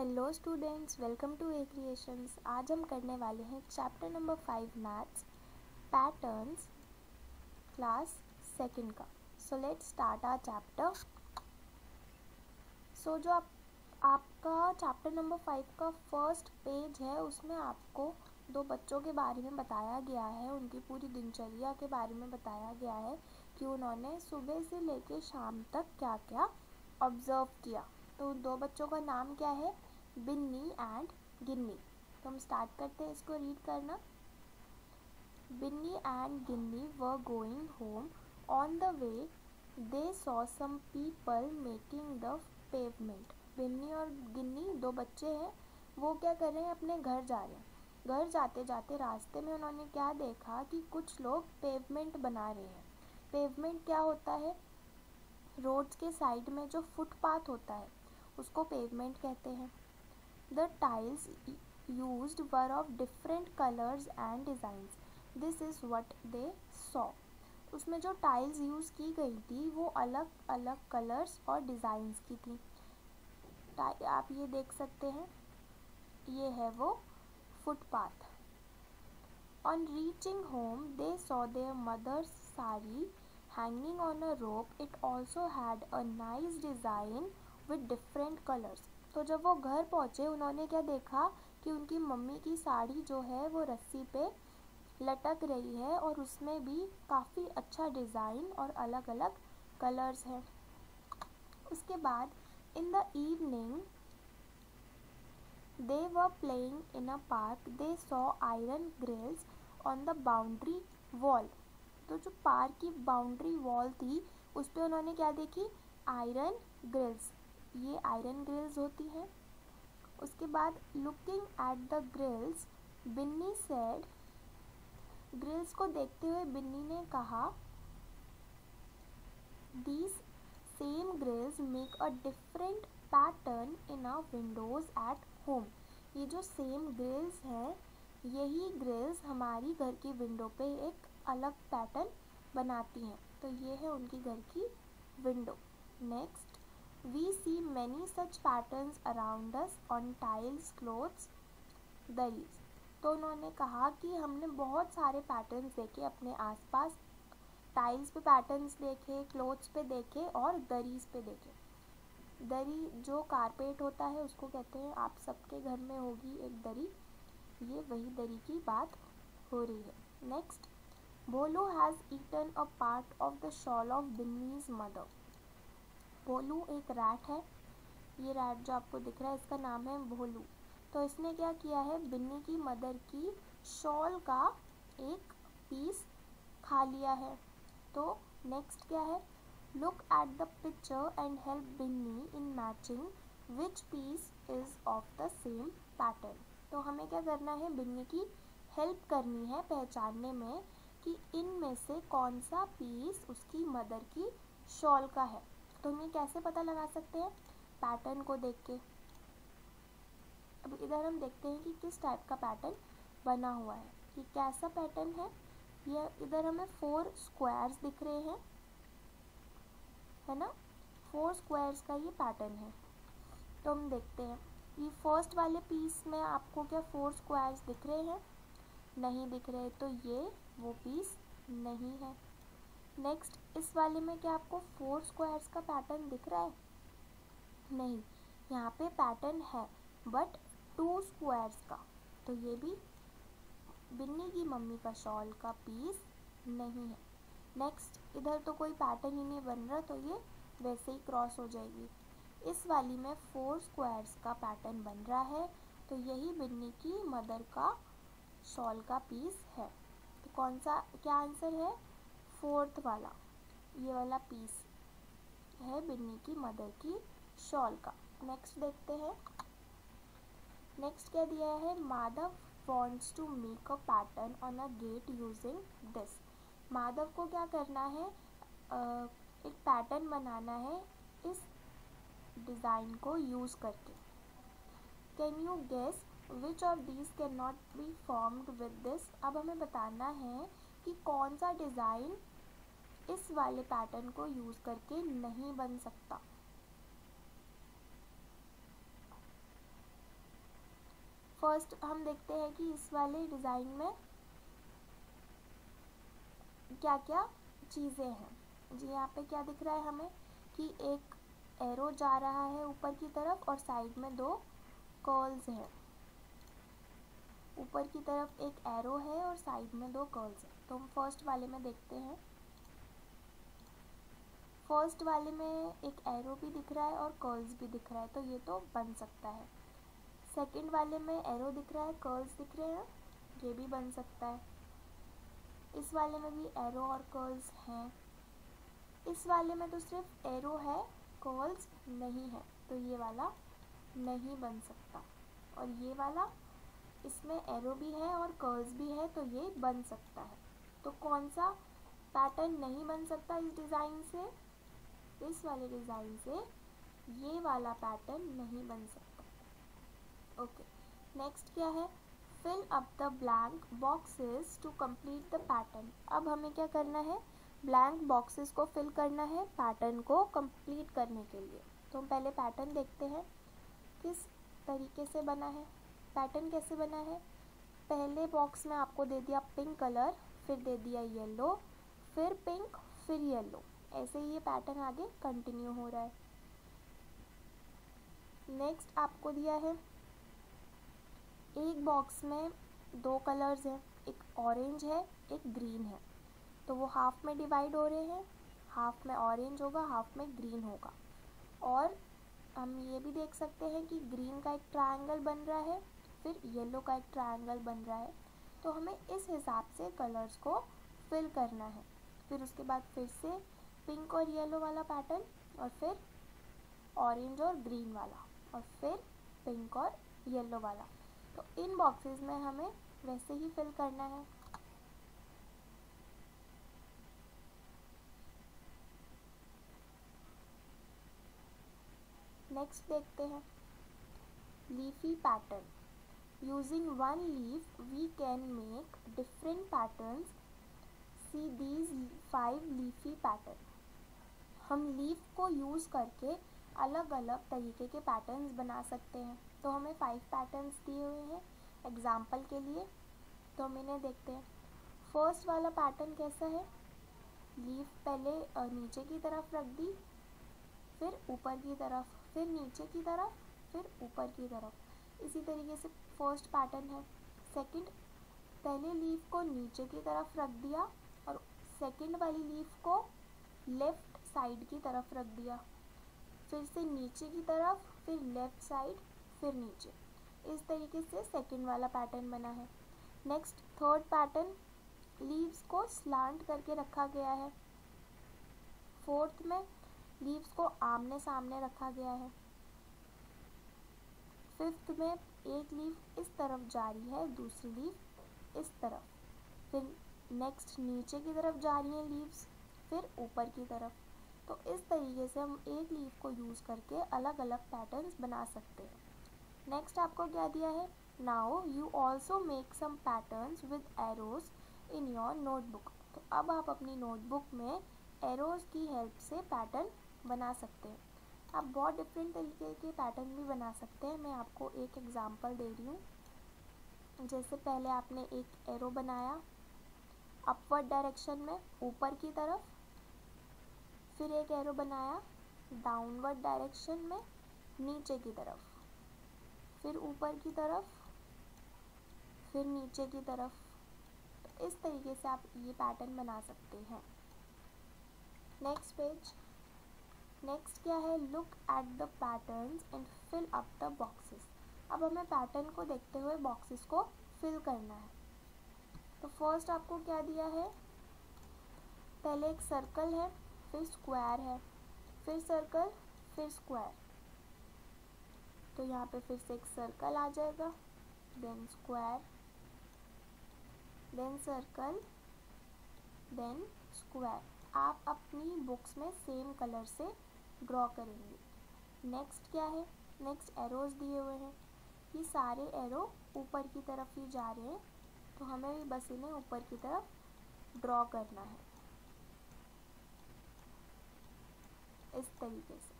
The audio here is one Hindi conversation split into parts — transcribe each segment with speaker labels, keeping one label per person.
Speaker 1: Hello students, welcome to A creations. आज हम करने वाले हैं chapter number 5 maths patterns class second का। So let's start our chapter. So जो आपका चैप्टर नंबर 5 का फर्स्ट पेज है, उसमें आपको दो बच्चों के बारे में बताया गया है, उनकी पूरी दिनचर्या के बारे में बताया गया है कि उन्होंने सुबह से लेकर शाम तक क्या क्या ऑब्जर्व किया। तो दो बच्चों का नाम क्या है? बिन्नी एंड गिन्नी। तो हम स्टार्ट करते हैं इसको रीड करना। Binni and Ginni were going home. On the way they saw some people making the pavement. Binni और गिन्नी दो बच्चे हैं, वो क्या कर रहे हैं? अपने घर जा रहे हैं। घर जाते जाते रास्ते में उन्होंने क्या देखा कि कुछ लोग पेवमेंट बना रहे हैं। पेवमेंट क्या होता है? रोड्स के साइड में जो फुटपाथ होता है उसको पेवमेंट कहते हैं। The tiles used were of different colors and designs. This is what they saw. उसमें जो टाइल्स यूज़ की गई थी वो अलग अलग कलर्स और डिज़ाइंस की थी। आप ये देख सकते हैं, ये है वो footpath. On reaching home, they saw their mother's sari hanging on a rope. It also had a nice design with different colors. तो जब वो घर पहुँचे, उन्होंने क्या देखा कि उनकी मम्मी की साड़ी जो है वो रस्सी पे लटक रही है और उसमें भी काफ़ी अच्छा डिज़ाइन और अलग अलग कलर्स हैं। उसके बाद in the evening they were playing in a park. They saw iron grills on the boundary wall. तो जो पार्क की बाउंड्री वॉल थी उस पर उन्होंने क्या देखी? Iron grills. ये आयरन ग्रिल्स होती हैं। उसके बाद looking at the grills Binni said. Grills को देखते हुए बिन्नी ने कहा, these same grills make a different pattern in a windows at home. ये जो सेम ग्रिल्स हैं, यही ग्रिल्स हमारी घर की विंडो पे एक अलग पैटर्न बनाती हैं। तो ये है उनकी घर की window. Next, we see many such patterns around us on tiles, clothes, दरीज। तो उन्होंने कहा कि हमने बहुत सारे पैटर्न्स देखे अपने आसपास। टाइल्स पे पैटर्न्स देखे, क्लोथ्स पे देखे और दरीज पे देखे। दरी जो कारपेट होता है उसको कहते हैं, आप सबके घर में होगी एक दरी, ये वही दरी की बात हो रही है। Next, Bholu has eaten a part of the shawl of Binni's mother. Bholu एक रैट है। ये रैट जो आपको दिख रहा है इसका नाम है भोलू। तो इसने क्या किया है? बिन्नी की मदर की शॉल का एक पीस खा लिया है। तो नेक्स्ट क्या है? Look at the picture and help Binni in matching which piece is of the same pattern. तो हमें क्या करना है? बिन्नी की हेल्प करनी है पहचानने में कि इनमें से कौन सा पीस उसकी मदर की शॉल का है। तो हम ये कैसे पता लगा सकते हैं? पैटर्न को देख के। अब इधर हम देखते हैं कि किस टाइप का पैटर्न बना हुआ है, कि कैसा पैटर्न है। ये इधर हमें 4 स्क्वायर्स दिख रहे हैं, है ना? 4 स्क्वायर्स का ये पैटर्न है। तो हम देखते हैं, ये फर्स्ट वाले पीस में आपको क्या 4 स्क्वायर्स दिख रहे हैं? नहीं दिख रहे, तो ये वो पीस नहीं है। नेक्स्ट, इस वाले में क्या आपको 4 स्क्वायर्स का पैटर्न दिख रहा है? नहीं, यहाँ पे पैटर्न है बट 2 स्क्वायर्स का। तो ये भी बिन्नी की मम्मी का शॉल का पीस नहीं है। नेक्स्ट, इधर तो कोई पैटर्न ही नहीं बन रहा, तो ये वैसे ही क्रॉस हो जाएगी। इस वाली में 4 स्क्वायर्स का पैटर्न बन रहा है, तो यही बिन्नी की मदर का शॉल का पीस है। तो कौन सा, क्या आंसर है? 4th वाला, ये वाला पीस है बिन्नी की मदर की शॉल का। नेक्स्ट देखते हैं। नेक्स्ट क्या दिया है? Madhav wants to make a pattern on a gate using this. Madhav को क्या करना है? एक पैटर्न बनाना है इस डिज़ाइन को यूज़ करके। Can you guess which of these can not be formed with this. अब हमें बताना है कि कौन सा डिज़ाइन इस वाले पैटर्न को यूज़ करके नहीं बन सकता। फर्स्ट हम देखते हैं कि इस वाले डिज़ाइन में क्या क्या चीज़ें हैं जी। यहाँ पे क्या दिख रहा है हमें कि एक एरो जा रहा है ऊपर की तरफ और साइड में दो कर्ल्स हैं। ऊपर की तरफ एक एरो है और साइड में दो कर्ल्स हैं। तो हम फर्स्ट वाले में देखते हैं। फर्स्ट वाले में एक एरो भी दिख रहा है और कर्ल्स भी दिख रहा है, तो ये तो बन सकता है। सेकंड वाले में एरो दिख रहा है, कर्ल्स दिख रहे हैं, ये भी बन सकता है। इस वाले में भी एरो और कर्ल्स हैं। इस वाले में तो सिर्फ एरो है, कर्ल्स नहीं है, तो ये वाला नहीं बन सकता। और ये वाला, इसमें एरो भी है और कर्ल्स भी है, तो ये बन सकता है। तो कौन सा पैटर्न नहीं बन सकता इस डिज़ाइन से? इस वाले डिज़ाइन से ये वाला पैटर्न नहीं बन सकता। ओके, नेक्स्ट क्या है? Fill up the blank boxes to complete the pattern. अब हमें क्या करना है? ब्लैंक बॉक्सेस को फिल करना है पैटर्न को कंप्लीट करने के लिए। तो हम पहले पैटर्न देखते हैं किस तरीके से बना है। पैटर्न कैसे बना है? पहले बॉक्स में आपको दे दिया पिंक कलर, फिर दे दिया येलो, फिर पिंक, फिर येलो। ऐसे ही ये पैटर्न आगे कंटिन्यू हो रहा है। नेक्स्ट आपको दिया है एक बॉक्स में दो कलर्स हैं, एक ऑरेंज है, एक ग्रीन है। तो वो हाफ में डिवाइड हो रहे हैं, हाफ में ऑरेंज होगा, हाफ में ग्रीन होगा। और हम ये भी देख सकते हैं कि ग्रीन का एक ट्रायंगल बन रहा है, फिर येलो का एक ट्रायंगल बन रहा है। तो हमें इस हिसाब से कलर्स को फिल करना है। फिर उसके बाद फिर से पिंक और येलो वाला पैटर्न, और फिर ऑरेंज और ग्रीन वाला, और फिर पिंक और येलो वाला। तो इन बॉक्सेस में हमें वैसे ही फिल करना है। नेक्स्ट देखते हैं leafy pattern. Using one leaf we can make different patterns. See these 5 leafy pattern. हम लीफ को यूज़ करके अलग अलग तरीके के पैटर्न्स बना सकते हैं। तो हमें 5 पैटर्न्स दिए हुए हैं एग्जाम्पल के लिए, तो हम इन्हें देखते हैं। फर्स्ट वाला पैटर्न कैसा है? लीफ पहले नीचे की तरफ रख दी, फिर ऊपर की तरफ, फिर नीचे की तरफ, फिर ऊपर की तरफ। इसी तरीके से फर्स्ट पैटर्न है। सेकंड, पहले लीफ को नीचे की तरफ रख दिया और सेकंड वाली लीफ को लेफ़्ट साइड की तरफ रख दिया, फिर से नीचे की तरफ, फिर लेफ़्ट साइड, फिर नीचे। इस तरीके से सेकंड वाला पैटर्न बना है। नेक्स्ट थर्ड पैटर्न, लीव्स को स्लांट करके रखा गया है। फोर्थ में लीव्स को आमने सामने रखा गया है। फिफ्थ में एक लीफ इस तरफ जा रही है, दूसरी लीफ इस तरफ। फिर नेक्स्ट नीचे की तरफ जा रही हैं लीव्स, फिर ऊपर की तरफ। तो इस तरीके से हम एक लीफ को यूज़ करके अलग अलग पैटर्न्स बना सकते हैं। नेक्स्ट आपको क्या दिया है? Now you also make some patterns with arrows in your notebook. तो अब आप अपनी नोटबुक में एरोज की हेल्प से पैटर्न बना सकते हैं। आप बहुत डिफरेंट तरीके के पैटर्न भी बना सकते हैं। मैं आपको एक एग्जांपल दे रही हूँ। जैसे पहले आपने एक एरो बनाया अपवर्ड डायरेक्शन में ऊपर की तरफ, फिर एक एरो बनाया डाउनवर्ड डायरेक्शन में नीचे की तरफ, फिर ऊपर की तरफ, फिर नीचे की तरफ। तो इस तरीके से आप ये पैटर्न बना सकते हैं। Next page. नेक्स्ट क्या है? Look at the patterns and fill up the boxes. अब हमें पैटर्न को देखते हुए बॉक्सेस को फिल करना है। तो फर्स्ट आपको क्या दिया है? पहले एक सर्कल है, फिर स्क्वायर है, फिर सर्कल, फिर स्क्वायर। तो यहाँ पे फिर से एक सर्कल आ जाएगा, then square, then circle, then square. आप अपनी बुक्स में सेम कलर से ड्रॉ करेंगे। नेक्स्ट क्या है? नेक्स्ट एरोज दिए हुए हैं। ये सारे एरो ऊपर की तरफ ही जा रहे हैं, तो हमें भी बस इन्हें ऊपर की तरफ ड्रॉ करना है इस तरीके से।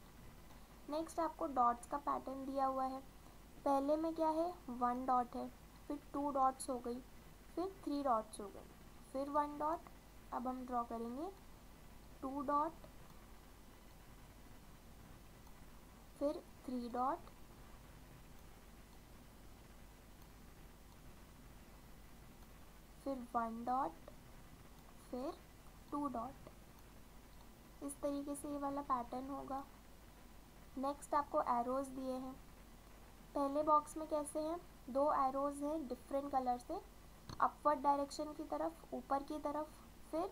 Speaker 1: नेक्स्ट आपको डॉट्स का पैटर्न दिया हुआ है। पहले में क्या है, 1 डॉट है, फिर 2 डॉट्स हो गई, फिर 3 डॉट्स हो गई, फिर 1 डॉट। अब हम ड्रॉ करेंगे 2 डॉट, फिर 3 डॉट, फिर 1 डॉट, फिर 2 डॉट। इस तरीके से ये वाला पैटर्न होगा। नेक्स्ट आपको एरोज दिए हैं। पहले बॉक्स में कैसे हैं, 2 एरोज हैं डिफरेंट कलर से, अपवर्ड डायरेक्शन की तरफ, ऊपर की तरफ। फिर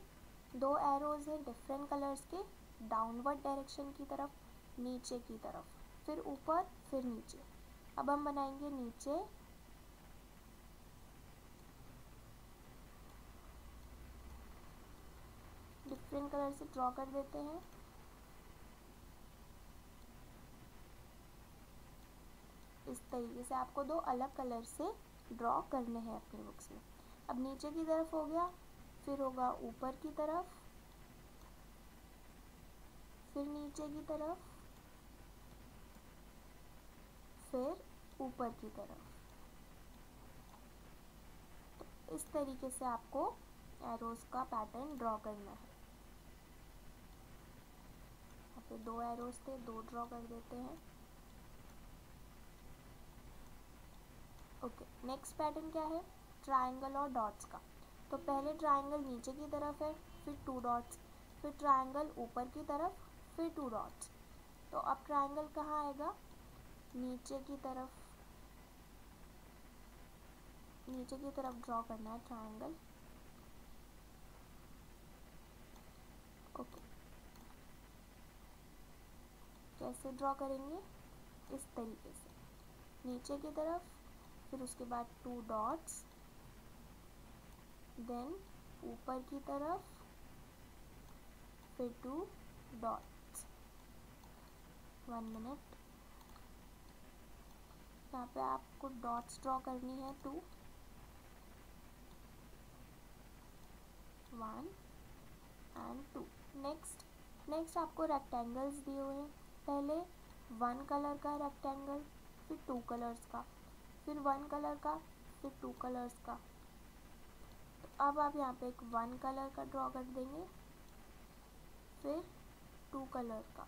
Speaker 1: 2 एरोज हैं डिफरेंट कलर्स के डाउनवर्ड डायरेक्शन की तरफ, नीचे की तरफ। फिर ऊपर, फिर नीचे। अब हम बनाएंगे नीचे। डिफरेंट कलर से ड्रॉ कर देते हैं। इस तरीके से आपको 2 अलग कलर से ड्रॉ करने हैं अपनी बुक्स में। अब नीचे की तरफ हो गया, फिर होगा ऊपर की तरफ, फिर नीचे की तरफ, फिर ऊपर की तरफ। तो इस तरीके से आपको एरोज का पैटर्न ड्रॉ करना है। यहाँ पे 2 एरोज थे, 2 ड्रॉ कर देते हैं। ओके, नेक्स्ट पैटर्न क्या है, ट्रायंगल और डॉट्स का। तो पहले ट्रायंगल नीचे की तरफ है, फिर 2 डॉट्स, फिर ट्रायंगल ऊपर की तरफ, फिर 2 डॉट्स। तो अब ट्रायंगल कहाँ आएगा, नीचे की तरफ, नीचे की तरफ ड्रॉ करना है ट्रायंगल। ओके, कैसे ड्रॉ करेंगे, इस तरीके से नीचे की तरफ, फिर उसके बाद 2 डॉट्स, देन ऊपर की तरफ, फिर 2 डॉट्स। 1 मिनट, यहाँ पे आपको डॉट्स ड्रॉ करनी है 2, 1 एंड 2। नेक्स्ट आपको रेक्टेंगल्स दिए हुए हैं। पहले 1 कलर का रेक्टेंगल, फिर 2 कलर्स का, फिर 1 कलर का, फिर 2 कलर्स का। तो अब आप यहाँ पे एक 1 कलर का ड्रॉ कर देंगे, फिर 2 कलर का,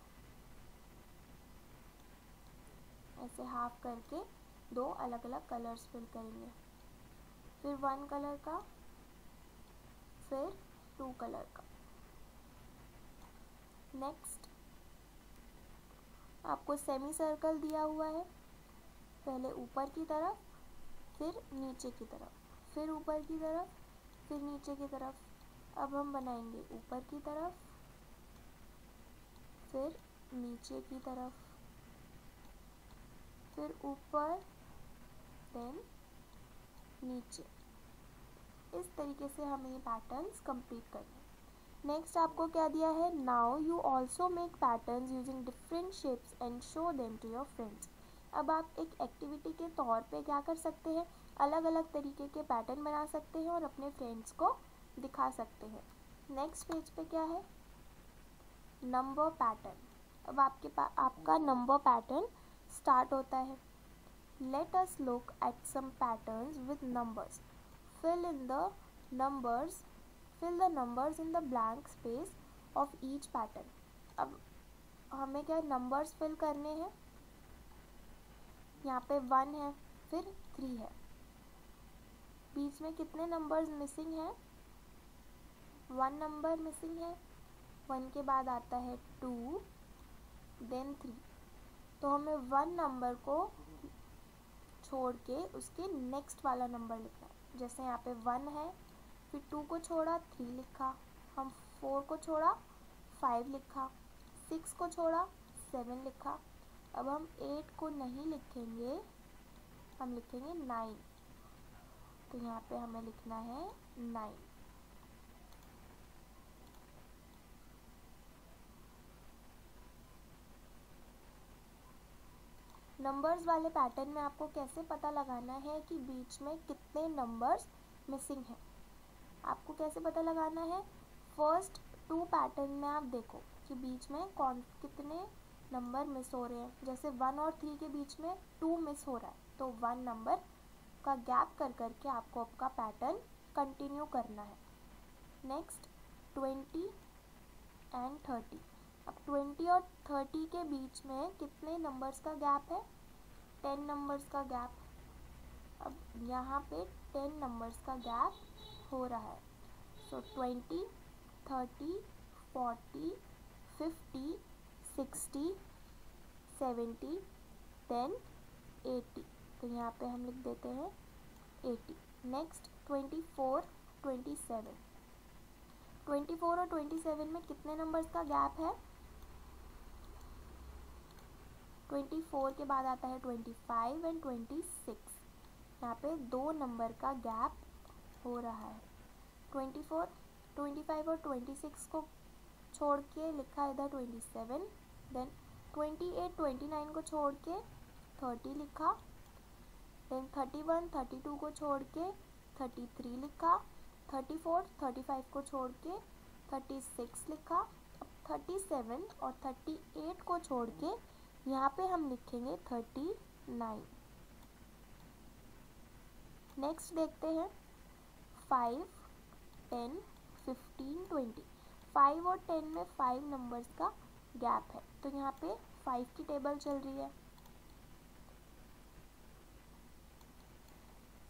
Speaker 1: ऐसे हाफ करके 2 अलग अलग कलर्स फिल करेंगे। फिर 1 कलर का, फिर 2 कलर का। नेक्स्ट आपको सेमी सर्कल दिया हुआ है। पहले ऊपर की तरफ, फिर नीचे की तरफ, फिर ऊपर की तरफ, फिर नीचे की तरफ। अब हम बनाएंगे ऊपर की तरफ, फिर नीचे की तरफ, फिर ऊपर, देन नीचे। इस तरीके से हमें ये पैटर्न्स कंप्लीट करने हैं। नेक्स्ट आपको क्या दिया है, now you also make patterns using different shapes and show them to your friends. अब आप एक एक्टिविटी के तौर पे क्या कर सकते हैं, अलग अलग तरीके के पैटर्न बना सकते हैं और अपने फ्रेंड्स को दिखा सकते हैं। नेक्स्ट पेज पे क्या है, नंबर पैटर्न। अब आपका नंबर पैटर्न स्टार्ट होता है। Let us look at some patterns with numbers. fill the numbers in the blank space of each pattern। अब हमें क्या नंबर्स फिल करने हैं। यहाँ पे 1 है, फिर 3 है, बीच में कितने नंबर्स मिसिंग हैं, 1 नंबर मिसिंग है। 1 के बाद आता है 2, देन 3। तो हमें 1 नंबर को छोड़ के उसके नेक्स्ट वाला नंबर लिखना है। जैसे यहाँ पे 1 है, फिर 2 को छोड़ा 3 लिखा, हम 4 को छोड़ा 5 लिखा, 6 को छोड़ा 7 लिखा। अब हम 8 को नहीं लिखेंगे, हम लिखेंगे 9। तो यहाँ पे हमें लिखना है 9। नंबर्स वाले पैटर्न में आपको कैसे पता लगाना है कि बीच में कितने नंबर्स मिसिंग हैं। आपको कैसे पता लगाना है, फर्स्ट 2 पैटर्न में आप देखो कि बीच में कितने नंबर मिस हो रहे हैं, जैसे 1 और 3 के बीच में 2 मिस हो रहा है, तो 1 नंबर का गैप कर करके आपको आपका पैटर्न कंटिन्यू करना है। Next 20 and 30। अब 20 और 30 के बीच में कितने नंबर्स का गैप है? 10 नंबर्स का गैप। अब यहाँ पे 10 नंबर्स का गैप हो रहा है। सो 20, 30, 40, 50, 60, 70, देन 80। तो यहाँ पे हम लिख देते हैं 80। नेक्स्ट 24, 27। 24 और 27 में कितने नंबर्स का गैप है? 24 के बाद आता है 25 एंड 26। यहाँ पे 2 नंबर का गैप हो रहा है। 24, 25 और 26 को छोड़ के लिखा इधर 27। देन 28, 29 को छोड़ के 30 लिखा। देन 31, 32 को छोड़ के 33 लिखा। 34, 35 को छोड़ के 36 लिखा। अब 37 और 38 को छोड़ के यहाँ पे हम लिखेंगे 39। नेक्स्ट देखते हैं 5, 10, 15, 20। 5 और 10 में 5 नंबर्स का गैप है, तो यहाँ पे 5 की टेबल चल रही है,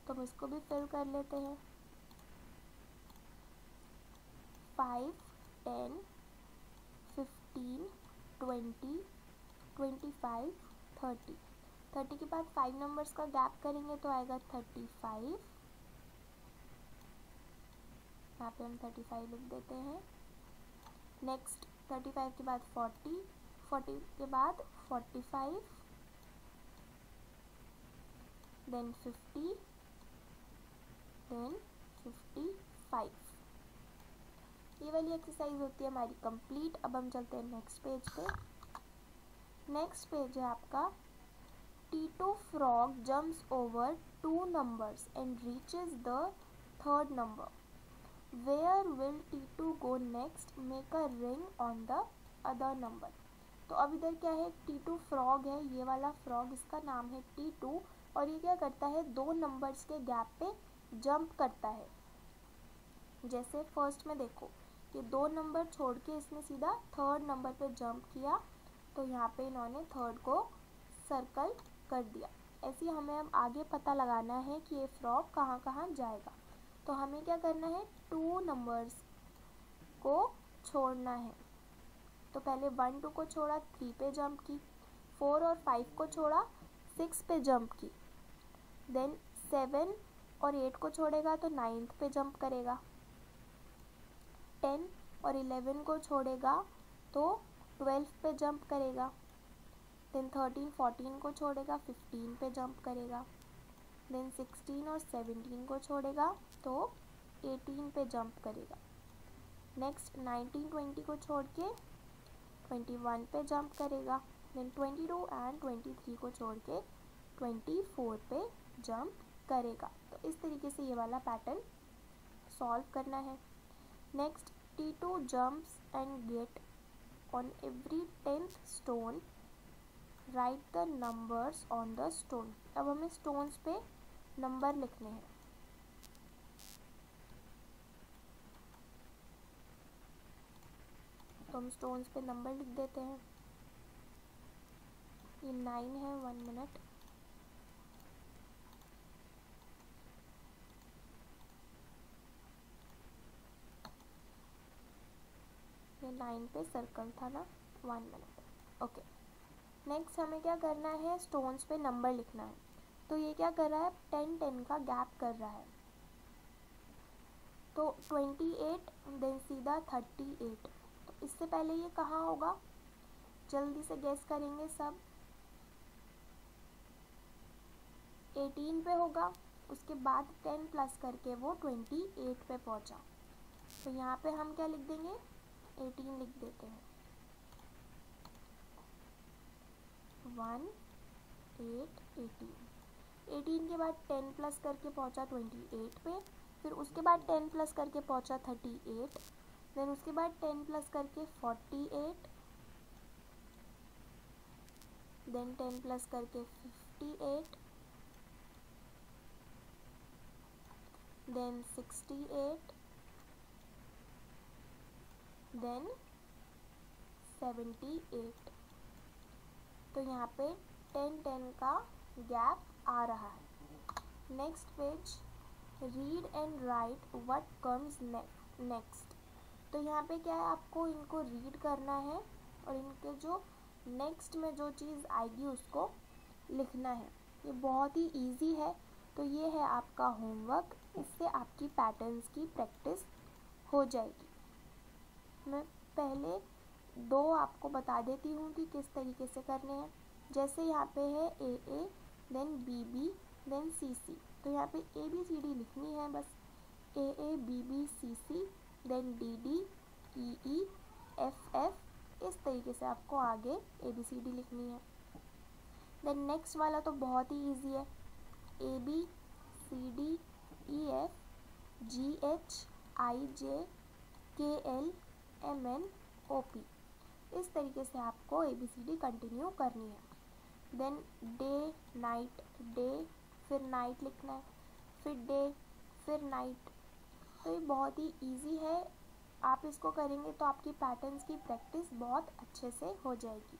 Speaker 1: तो हम इसको भी फिल कर लेते हैं। 5, 10, 15, 20, 25, 30। 30 के बाद 5 नंबर्स का गैप करेंगे तो आएगा 35। यहाँ पे हम 35 लिख देते हैं। नेक्स्ट 35 के बाद 40, 40 के बाद 45, देन 50, देन 55। ये वाली एक्सरसाइज होती है हमारी कंप्लीट। अब हम चलते हैं नेक्स्ट पेज पे। नेक्स्ट पेज है आपका T2 frog jumps over 2 numbers and reaches the third number. Where will T2 go next? Make a ring on the other number. तो अब इधर क्या है? T2 frog है, ये वाला frog, इसका नाम है T2 और ये क्या करता है? 2 नंबर्स के गैप पे जंप करता है। जैसे फर्स्ट में देखो कि 2 नंबर छोड़ के इसने सीधा थर्ड नंबर पे जंप किया, तो यहाँ पे इन्होंने थर्ड को सर्कल कर दिया। ऐसे ही हमें अब आगे पता लगाना है कि ये फ्रॉग कहाँ कहाँ जाएगा। तो हमें क्या करना है? 2 नंबर्स को छोड़ना है। तो पहले 1, 2 को छोड़ा, 3 पे जंप की। 4 और 5 को छोड़ा, 6 पे जंप की। देन 7 और 8 को छोड़ेगा तो 9th पे जंप करेगा। 10 और 11 को छोड़ेगा तो 12 पे जंप करेगा। देन 13, 14 को छोड़ेगा, 15 पे जंप करेगा। देन 16 और 17 को छोड़ेगा तो 18 पे जंप करेगा। नेक्स्ट 19, 20 को छोड़ के 21 पे जंप करेगा। देन 22 एंड 23 को छोड़ के 24 पे जंप करेगा। तो इस तरीके से ये वाला पैटर्न सॉल्व करना है। Next T2 jumps and get on every 10th stone. Write the numbers on the stone. अब हमें स्टोन्स पे नंबर लिखने हैं। तो हम स्टोन्स पे नंबर लिख देते हैं। ये 9 है, 1 मिनट। ये 9 पे सर्कल था ना, 1 मिनट। ओके, नेक्स्ट हमें क्या करना है? स्टोन्स पे नंबर लिखना है। तो ये क्या कर रहा है? 10, 10 का गैप कर रहा है। तो 28, देन सीधा 38। तो इससे पहले ये कहाँ होगा? जल्दी से गेस करेंगे सब। 18 पे होगा, उसके बाद 10 प्लस करके वो 28 पे पहुँचा। तो यहाँ पे हम क्या लिख देंगे? 18 लिख देते हैं। 1, 8, 18। 18 के बाद 10 प्लस करके पहुँचा 28 पे, फिर उसके बाद 10 प्लस करके पहुँचा 38, देन उसके बाद 10 प्लस करके 48, देन 10 प्लस करके 58, देन 68, देन 78। तो यहाँ पे 10 का गैप आ रहा है। Next page, read and right what comes next. तो यहाँ पे क्या है, आपको इनको रीड करना है और इनके जो नेक्स्ट में जो चीज़ आएगी उसको लिखना है। ये बहुत ही इजी है। तो ये है आपका होमवर्क, इससे आपकी पैटर्न्स की प्रैक्टिस हो जाएगी। मैं पहले दो आपको बता देती हूँ कि किस तरीके से करने हैं। जैसे यहाँ पे है AA, then BB, then CC। तो यहाँ पे ABCD लिखनी है बस, AA BB CC, then DD EE FF। इस तरीके से आपको आगे ABCD लिखनी है। देन नेक्स्ट वाला तो बहुत ही इजी है, AB CD EF GH IJ KL MN OP। इस तरीके से आपको ABCD कंटिन्यू करनी है। देन डे नाइट, डे फिर नाइट लिखना है, फिर डे फिर नाइट। तो ये बहुत ही इजी है, आप इसको करेंगे तो आपकी पैटर्न्स की प्रैक्टिस बहुत अच्छे से हो जाएगी।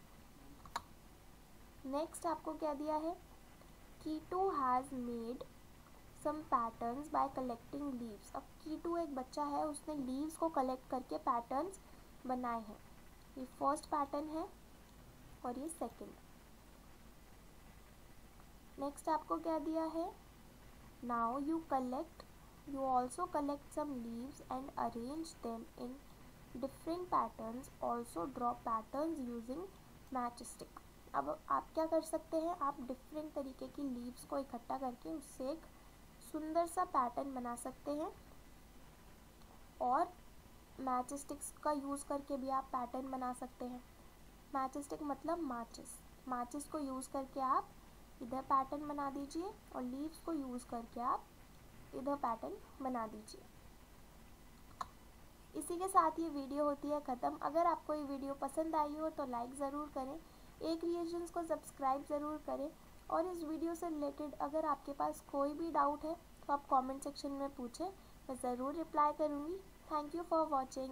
Speaker 1: नेक्स्ट आपको क्या दिया है, Keetu has made some patterns by collecting leaves. अब कीटू एक बच्चा है, उसने लीव्स को कलेक्ट करके पैटर्न्स बनाए हैं। ये फर्स्ट पैटर्न है और ये सेकंड। नेक्स्ट आपको क्या दिया है, now you also collect some leaves and arrange them in different patterns, also draw patterns using matchstick। अब आप क्या कर सकते हैं, आप डिफरेंट तरीके की लीव्स को इकट्ठा करके उससे एक सुंदर सा पैटर्न बना सकते हैं, और मैच स्टिक्स का यूज़ करके भी आप पैटर्न बना सकते हैं। मैच स्टिक मतलब माचिस को यूज़ करके आप इधर पैटर्न बना दीजिए और लीव्स को यूज़ करके आप इधर पैटर्न बना दीजिए। इसी के साथ ये वीडियो होती है ख़त्म। अगर आपको ये वीडियो पसंद आई हो तो लाइक ज़रूर करें, क्रिएशंस को सब्सक्राइब ज़रूर करें, और इस वीडियो से रिलेटेड अगर आपके पास कोई भी डाउट है तो आप कमेंट सेक्शन में पूछें, मैं ज़रूर रिप्लाई करूँगी। Thank you for watching.